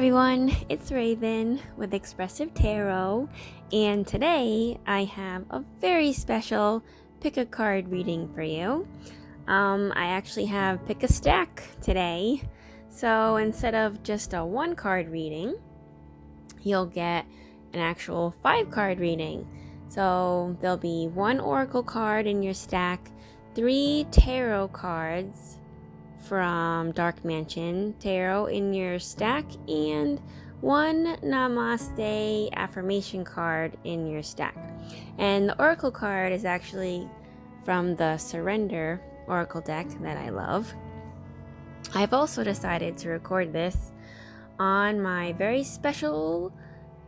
everyone, it's Raven with Expressive Tarot, and today I have a very special pick a card reading for you. I actually have pick a stack today, so instead of just a 1-card reading, you'll get an actual 5-card reading. So there'll be 1 oracle card in your stack, 3 tarot cards from Dark Mansion Tarot in your stack, and 1 Namaste affirmation card in your stack. And the oracle card is actually from the Surrender oracle deck that I love. I've also decided to record this on my very special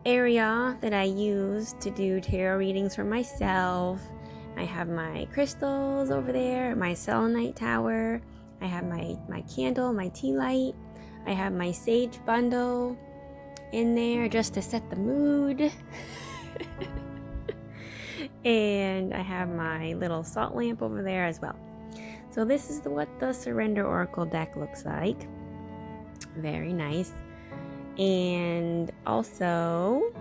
area that I use to do tarot readings for myself. I have my crystals over there, my selenite tower. I have my candle, my tea light. I have my sage bundle in there just to set the mood. And I have my little salt lamp over there as well. So this is what the Surrender Oracle deck looks like. Very nice. And also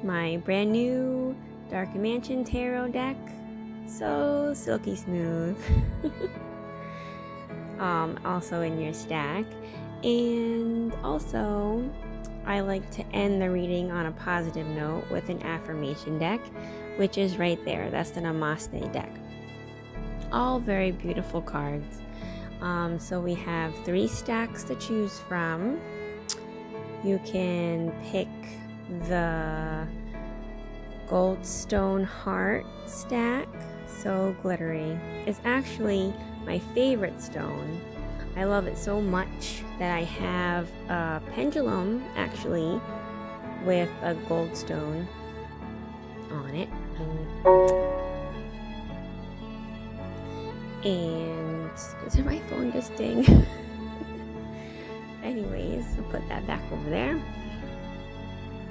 my brand new Dark Mansion Tarot deck. So silky smooth. Also in your stack. And also I like to end the reading on a positive note with an affirmation deck, which is right there. That's the Namaste deck. All very beautiful cards. So we have 3 stacks to choose from. You can pick the Goldstone Heart stack. So glittery. It's actually my favorite stone. I love it so much that I have a pendulum actually with a gold stone on it. And did my phone just ding? Anyways, I'll put that back over there.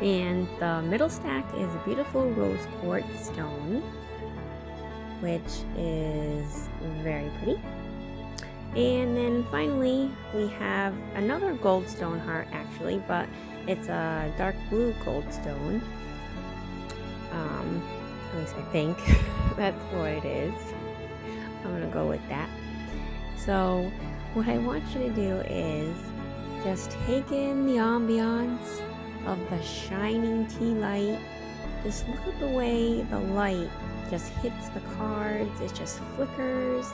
And the middle stack is a beautiful rose quartz stone, which is very pretty. And then finally we have another goldstone heart actually, but it's a dark blue goldstone. At least I think that's what it is. I'm gonna go with that. So what I want you to do is just take in the ambiance of the shining tea light. Just look at the way the light just hits the cards. It just flickers.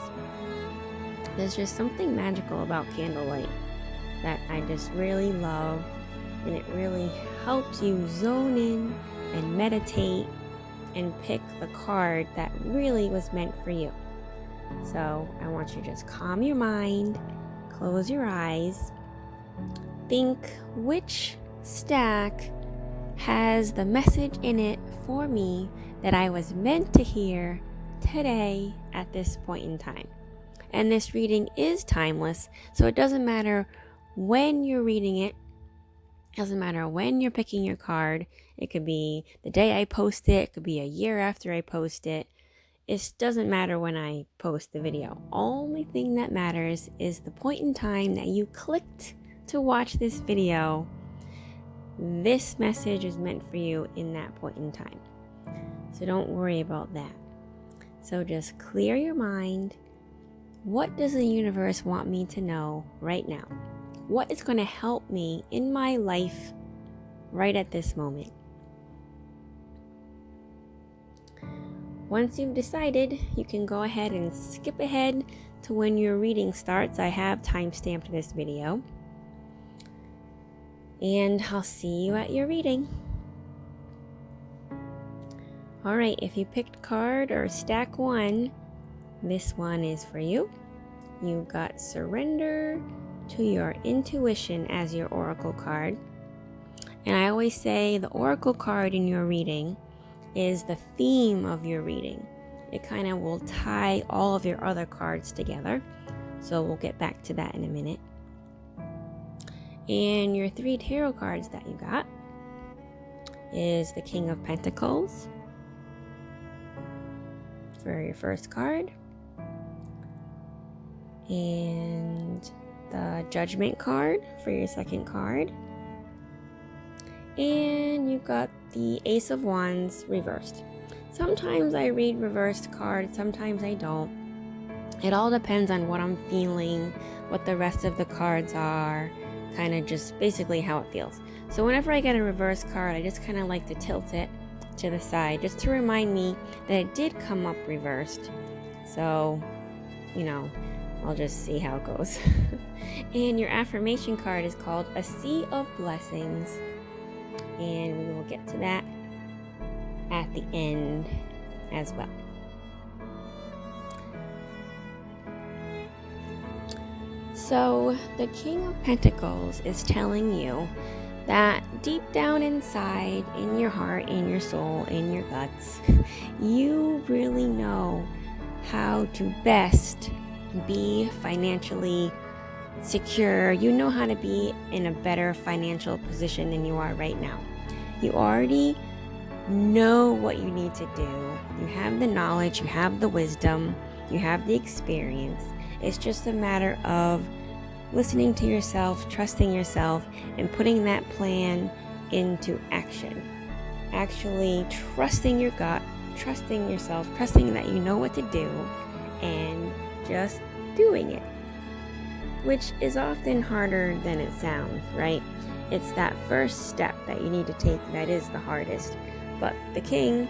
There's just something magical about candlelight that I just really love, and it really helps you zone in and meditate and pick the card that really was meant for you. So I want you to just calm your mind, close your eyes, think which stack has the message in it for me that I was meant to hear today at this point in time. And this reading is timeless, so it doesn't matter when you're reading it. It doesn't matter when you're picking your card. It could be the day I post it. It could be a year after I post it. It doesn't matter when I post the video. Only thing that matters is the point in time that you clicked to watch this video. This message is meant for you in that point in time. So don't worry about that. So just clear your mind. What does the universe want me to know right now? What is going to help me in my life right at this moment? Once you've decided, you can go ahead and skip ahead to when your reading starts. I have time-stamped this video. And I'll see you at your reading. Alright, if you picked card or stack 1, this one is for you. You got Surrender to Your Intuition as your oracle card. And I always say the oracle card in your reading is the theme of your reading. It kind of will tie all of your other cards together. So we'll get back to that in a minute. And your 3 tarot cards that you got is the King of Pentacles for your first card, and the Judgment card for your second card, And you got the Ace of Wands reversed. Sometimes I read reversed cards, sometimes I don't. It all depends on what I'm feeling, what the rest of the cards are, kind of just basically how it feels. So whenever I get a reverse card, I just kind of like to tilt it to the side just to remind me that it did come up reversed. So, I'll just see how it goes. And your affirmation card is called A Sea of Blessings. And we will get to that at the end as well. So the King of Pentacles is telling you that deep down inside, in your heart, in your soul, in your guts, you really know how to best be financially secure. You know how to be in a better financial position than you are right now. You already know what you need to do. You have the knowledge, you have the wisdom, you have the experience. It's just a matter of listening to yourself, trusting yourself, and putting that plan into action. Actually trusting your gut, trusting yourself, trusting that you know what to do, and just doing it. Which is often harder than it sounds, right? It's that first step that you need to take that is the hardest. But the King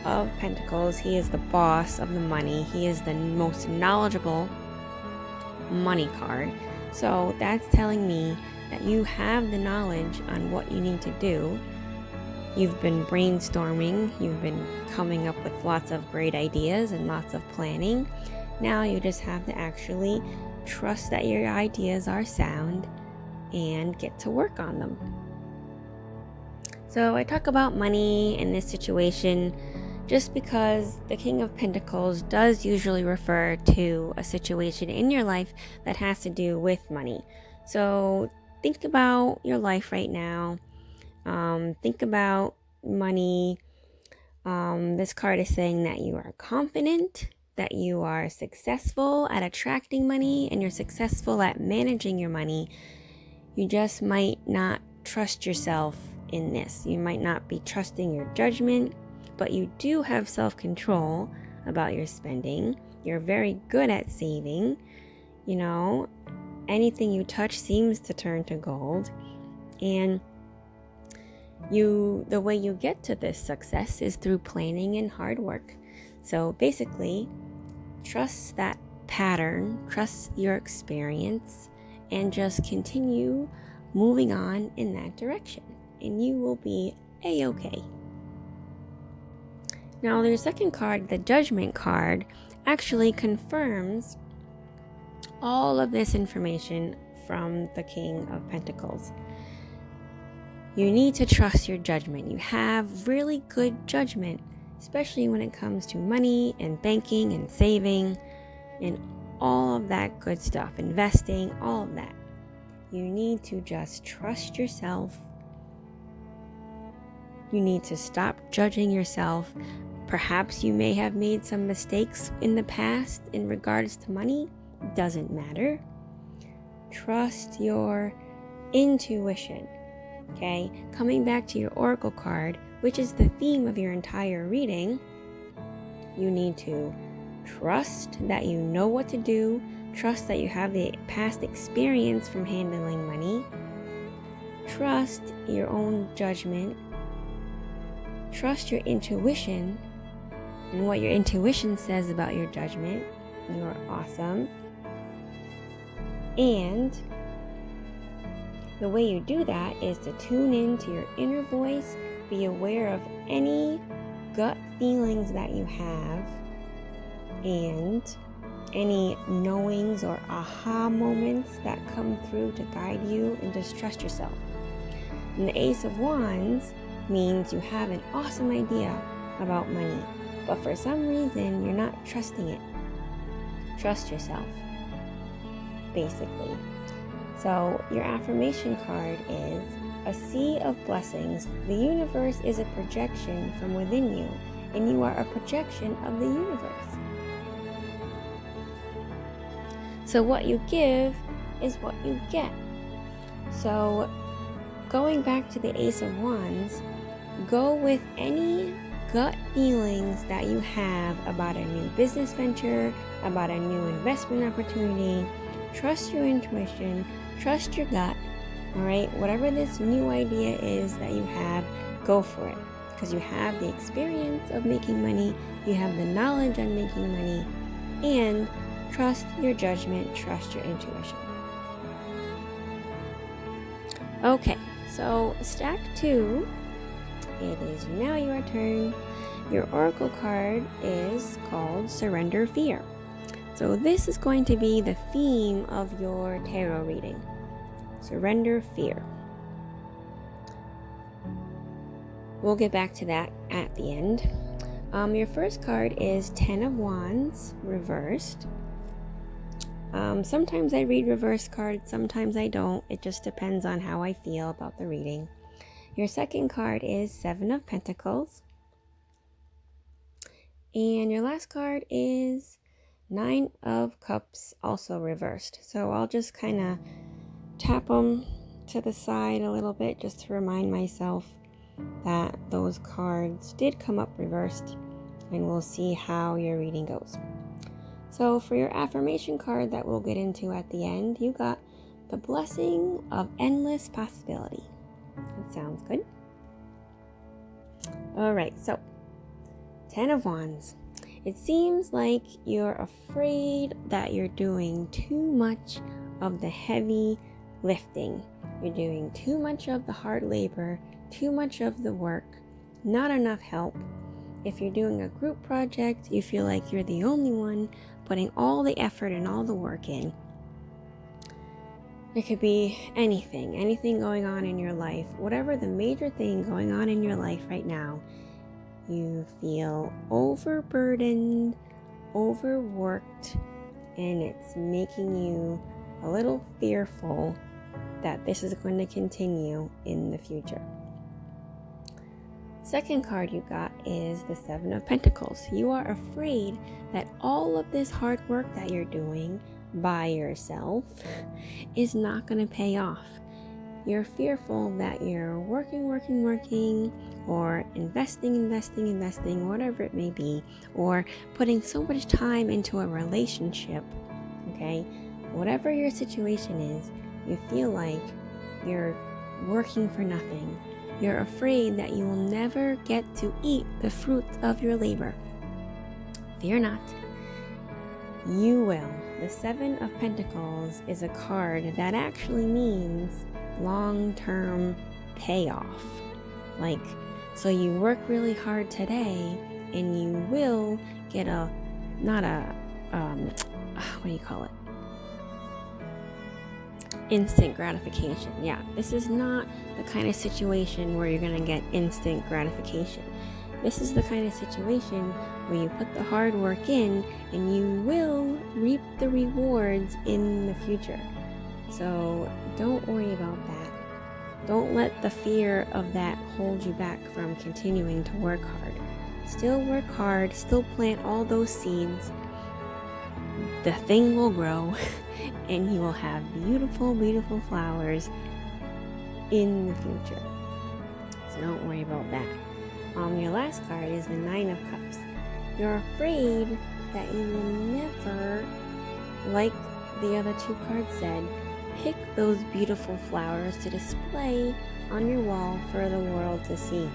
of Pentacles, he is the boss of the money. He is the most knowledgeable money card. So that's telling me that you have the knowledge on what you need to do. You've been brainstorming, you've been coming up with lots of great ideas and lots of planning. Now you just have to actually trust that your ideas are sound and get to work on them. So I talk about money in this situation just because the King of Pentacles does usually refer to a situation in your life that has to do with money. So think about your life right now. Think about money. This card is saying that you are confident, that you are successful at attracting money, and you're successful at managing your money. You just might not trust yourself in this. You might not be trusting your judgment, but you do have self-control about your spending. You're very good at saving. Anything you touch seems to turn to gold. And the way you get to this success is through planning and hard work. So basically, trust that pattern, trust your experience, and just continue moving on in that direction, and you will be a-okay. Now, the second card, the Judgment card, actually confirms all of this information from the King of Pentacles. You need to trust your judgment. You have really good judgment, especially when it comes to money and banking and saving and all of that good stuff, investing, all of that. You need to just trust yourself. You need to stop judging yourself. Perhaps you may have made some mistakes in the past in regards to money. Doesn't matter. Trust your intuition. Okay? Coming back to your Oracle card, which is the theme of your entire reading, you need to trust that you know what to do. Trust that you have the past experience from handling money. Trust your own judgment. Trust your intuition and what your intuition says about your judgment. You're awesome. And the way you do that is to tune into your inner voice, be aware of any gut feelings that you have, and any knowings or aha moments that come through to guide you, and just trust yourself. And the Ace of Wands means you have an awesome idea about money, but for some reason you're not trusting it. Trust yourself, basically. So your affirmation card is a sea of blessings. The universe is a projection from within you, and you are a projection of the universe. So what you give is what you get. So going back to the Ace of Wands, go with any gut feelings that you have about a new business venture, about a new investment opportunity. Trust your intuition, trust your gut, all right? Whatever this new idea is that you have, go for it. Because you have the experience of making money, you have the knowledge on making money, and trust your judgment, trust your intuition. Okay, so stack 2, it is now your turn. Your oracle card is called Surrender Fear. So this is going to be the theme of your tarot reading. Surrender Fear. We'll get back to that at the end. Your first card is 10 of Wands reversed. Sometimes I read reverse cards, sometimes I don't. It just depends on how I feel about the reading. Your second card is 7 of Pentacles. And your last card is 9 of Cups, also reversed. So I'll just kind of tap them to the side a little bit just to remind myself that those cards did come up reversed, and we'll see how your reading goes. So for your affirmation card that we'll get into at the end, you got the blessing of endless possibility. That sounds good. All right, so 10 of Wands. It seems like you're afraid that you're doing too much of the heavy lifting. You're doing too much of the hard labor, too much of the work, not enough help. If you're doing a group project, you feel like you're the only one putting all the effort and all the work in. It could be anything going on in your life. Whatever the major thing going on in your life right now, you feel overburdened, overworked, and it's making you a little fearful that this is going to continue in the future. Second card you got is the 7 of Pentacles. You are afraid that all of this hard work that you're doing by yourself is not going to pay off. You're fearful that you're working, or investing, whatever it may be, or putting so much time into a relationship, okay? Whatever your situation is, you feel like you're working for nothing. You're afraid that you will never get to eat the fruit of your labor. Fear not. You will. The 7 of Pentacles is a card that actually means long-term payoff. So you work really hard today and you will get instant gratification. Yeah, this is not the kind of situation where you're going to get instant gratification. This is the kind of situation where you put the hard work in and you will reap the rewards in the future. So don't worry about that. Don't let the fear of that hold you back from continuing to work hard. Still work hard, still plant all those seeds. The thing will grow and you will have beautiful, beautiful flowers in the future. So don't worry about that. Your last card is the 9 of Cups. You're afraid that you will never, like the other 2 cards said, pick those beautiful flowers to display on your wall for the world to see.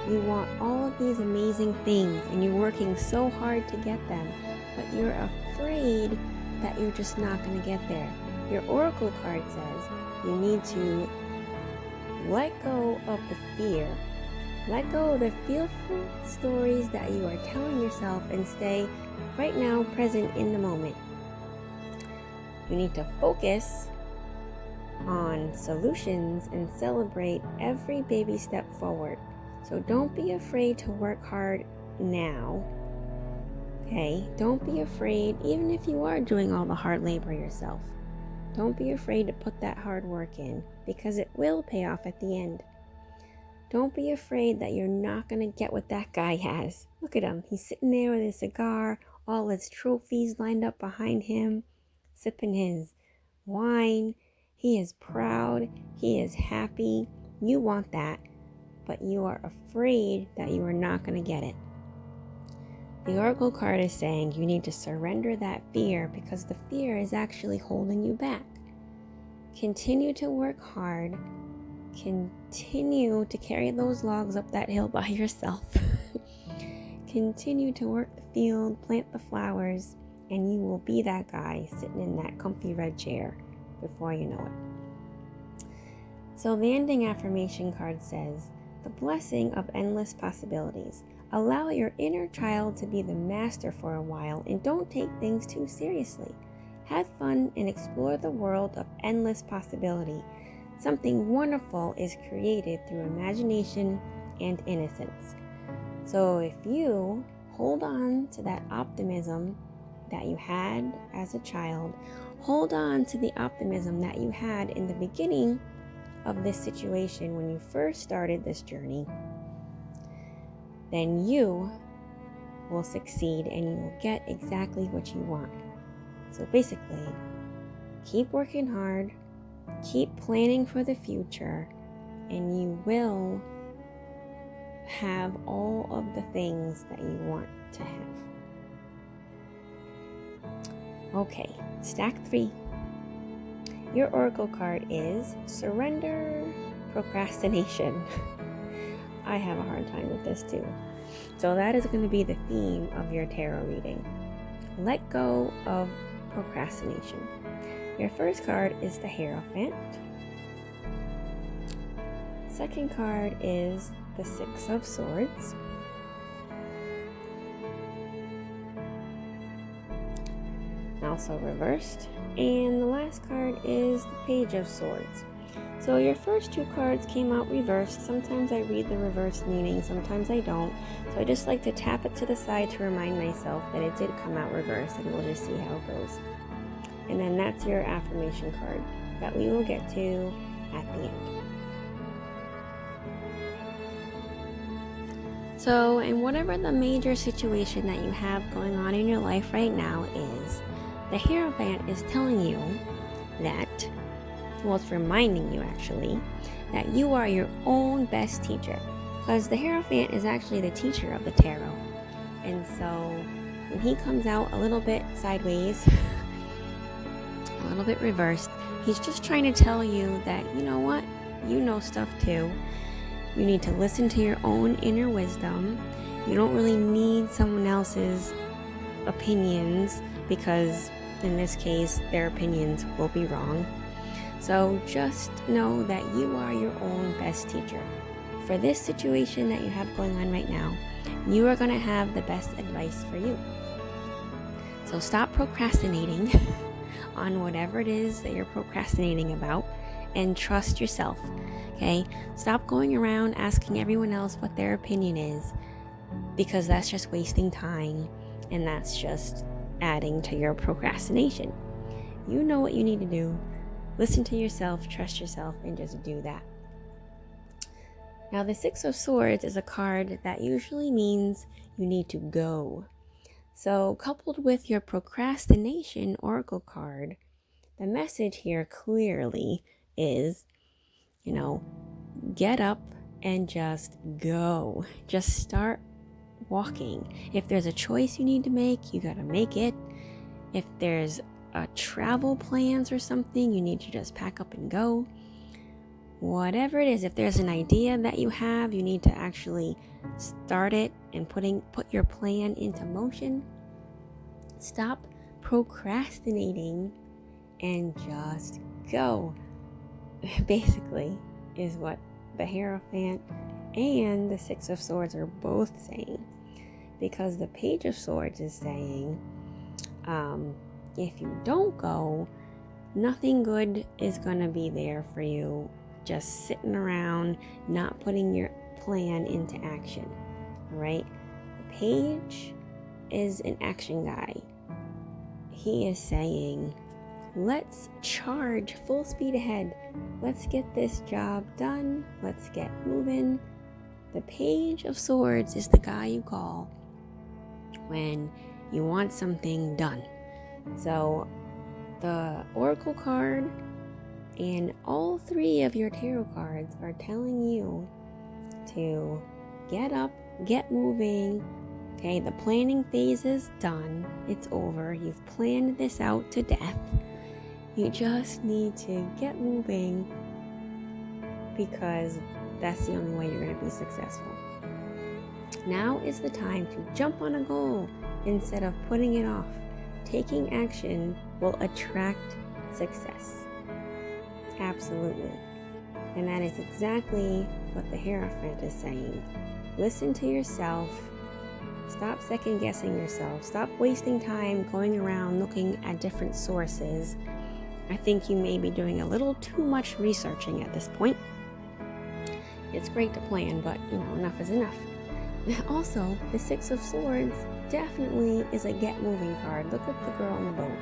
You want all of these amazing things and you're working so hard to get them, but you're afraid that you're just not going to get there. Your oracle card says you need to let go of the fear. Let go of the fearful stories that you are telling yourself and stay right now present in the moment. You need to focus on solutions and celebrate every baby step forward. So don't be afraid to work hard now. Okay? Don't be afraid, even if you are doing all the hard labor yourself. Don't be afraid to put that hard work in, because it will pay off at the end. Don't be afraid that you're not going to get what that guy has. Look at him. He's sitting there with his cigar, all his trophies lined up behind him, sipping his wine. He is proud. He is happy. You want that, but you are afraid that you are not going to get it. The Oracle card is saying you need to surrender that fear because the fear is actually holding you back. Continue to work hard. Continue to carry those logs up that hill by yourself. Continue to work the field, plant the flowers, and you will be that guy sitting in that comfy red chair before you know it. So the ending affirmation card says, the blessing of endless possibilities. Allow your inner child to be the master for a while and don't take things too seriously. Have fun and explore the world of endless possibility. Something wonderful is created through imagination and innocence. So if you hold on to that optimism that you had as a child, hold on to the optimism that you had in the beginning of this situation when you first started this journey, then you will succeed and you will get exactly what you want. So basically, keep working hard, keep planning for the future, and you will have all of the things that you want to have. Okay, stack 3. Your Oracle card is Surrender Procrastination. I have a hard time with this too. So that is going to be the theme of your tarot reading. Let go of procrastination. Your first card is the Hierophant. Second card is the Six of Swords. Also reversed. And the last card is the Page of Swords. So your first 2 cards came out reversed. Sometimes I read the reversed meaning, sometimes I don't. So I just like to tap it to the side to remind myself that it did come out reversed, and we'll just see how it goes. And then that's your affirmation card that we will get to at the end. So, in whatever the major situation that you have going on in your life right now is, the Hierophant is telling you that, well, it's reminding you actually, that you are your own best teacher. Because the Hierophant is actually the teacher of the tarot. And so, when he comes out a little bit sideways, a little bit reversed, he's just trying to tell you that, you know what, you know stuff too. You need to listen to your own inner wisdom. You don't really need someone else's opinions because in this case, their opinions will be wrong. So just know that you are your own best teacher. For this situation that you have going on right now, you are going to have the best advice for you. So stop procrastinating on whatever it is that you're procrastinating about and trust yourself. Okay? Stop going around asking everyone else what their opinion is, because that's just wasting time and that's just adding to your procrastination. You know what you need to do. Listen to yourself, trust yourself, and just do that. Now, the Six of Swords is a card that usually means you need to go. So, coupled with your procrastination oracle card, the message here clearly is, get up and just go. Just start walking. If there's a choice you need to make, you gotta make it. If there's travel plans or something, you need to just pack up and go. Whatever it is, if there's an idea that you have, you need to actually start it and put your plan into motion. Stop procrastinating and just go. Basically, is what the Hierophant and the Six of Swords are both saying. Because the Page of Swords is saying, if you don't go, nothing good is going to be there for you. Just sitting around, not putting your plan into action. All right? The Page is an action guy. He is saying, let's charge full speed ahead. Let's get this job done. Let's get moving. The Page of Swords is the guy you call when you want something done. So the Oracle card And all 3 of your tarot cards are telling you to get up, get moving. Okay, the planning phase is done. It's over. You've planned this out to death. You just need to get moving because that's the only way you're going to be successful. Now is the time to jump on a goal instead of putting it off. Taking action will attract success. Absolutely. And that is exactly what the Hierophant is saying. Listen to yourself. Stop second guessing yourself. Stop wasting time going around looking at different sources. I think you may be doing a little too much researching at this point. It's great to plan, but enough is enough. Also, the 6 of Swords definitely is a get moving card. Look at the girl on the boat.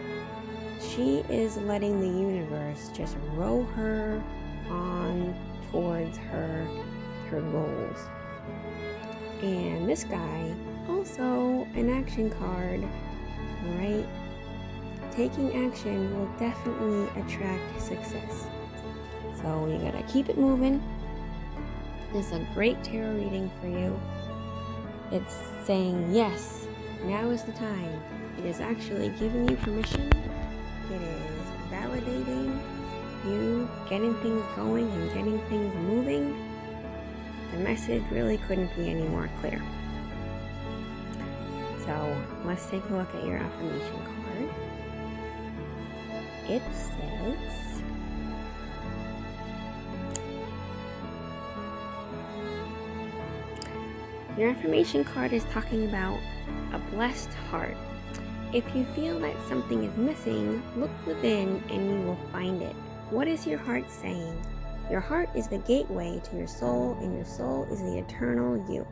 She is letting the universe just row her on towards her goals. And this guy, also an action card, all right? Taking action will definitely attract success. So you gotta keep it moving. This is a great tarot reading for you. It's saying, yes, now is the time. It is actually giving you permission. It is validating you getting things going and getting things moving. The message really couldn't be any more clear. So let's take a look at your affirmation card. It says, your affirmation card is talking about a blessed heart. If you feel that something is missing, look within and you will find it. What is your heart saying? Your heart is the gateway to your soul, and your soul is the eternal you.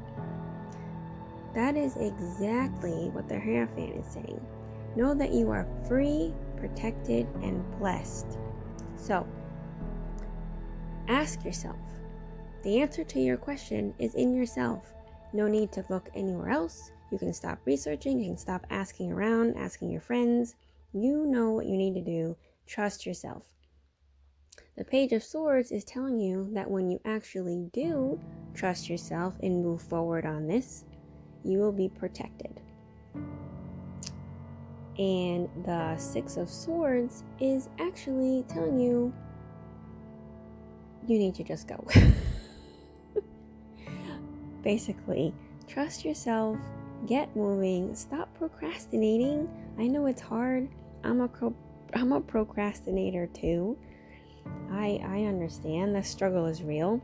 That is exactly what the Hierophant is saying. Know that you are free, protected, and blessed. So, ask yourself. The answer to your question is in yourself. No need to look anywhere else. You can stop researching. You can stop asking around, asking your friends. You know what you need to do. Trust yourself. The Page of Swords is telling you that when you actually do trust yourself and move forward on this, you will be protected. And the 6 of Swords is actually telling you you need to just go. Basically, trust yourself, get moving, stop procrastinating. I know it's hard. I'm a procrastinator too. I understand the struggle is real.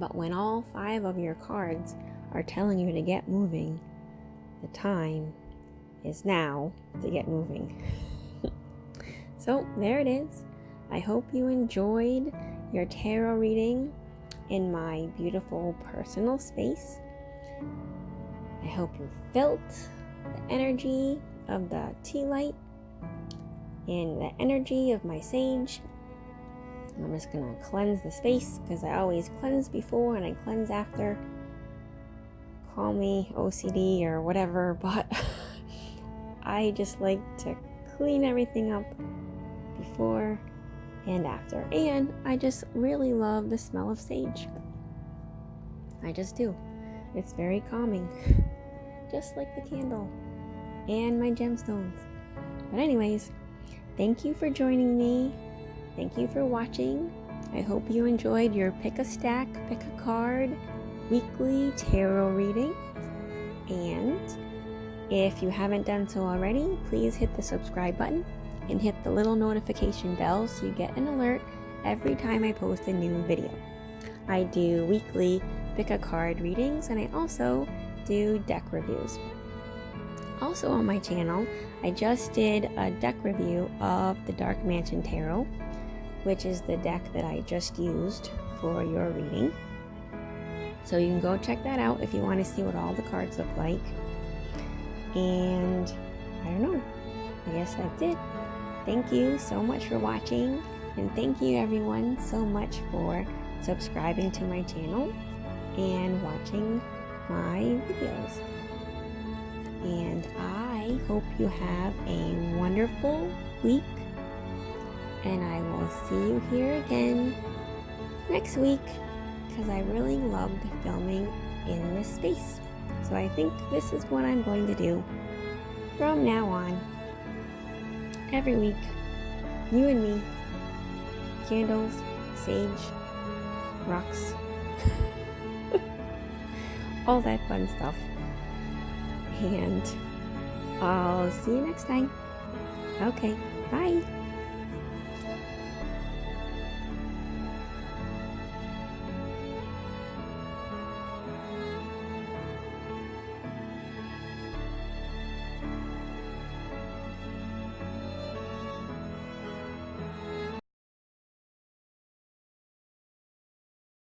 But when all 5 of your cards are telling you to get moving, the time is now to get moving. So there it is. I hope you enjoyed your tarot reading in my beautiful personal space. I hope you felt the energy of the tea light and the energy of my sage. I'm just gonna cleanse the space because I always cleanse before and I cleanse after. Call me OCD or whatever, but I just like to clean everything up before and after. And I just really love the smell of sage. I just do. It's very calming. Just like the candle and my gemstones. But anyways, thank you for joining me. Thank you for watching. I hope you enjoyed your pick a stack, pick a card weekly tarot reading. And if you haven't done so already, please hit the subscribe button and hit the little notification bell so you get an alert every time I post a new video. I do weekly pick a card readings, and I also do deck reviews. Also on my channel, I just did a deck review of the Dark Mansion Tarot, which is the deck that I just used for your reading. So you can go check that out if you want to see what all the cards look like. And I don't know, I guess that's it. Thank you so much for watching, and thank you everyone so much for subscribing to my channel and watching my videos. And I hope you have a wonderful week, And I will see you here again next week because I really loved filming in this space. So I think this is what I'm going to do from now on. Every week, you and me, candles, sage, rocks, all that fun stuff. And I'll see you next time. Okay, bye.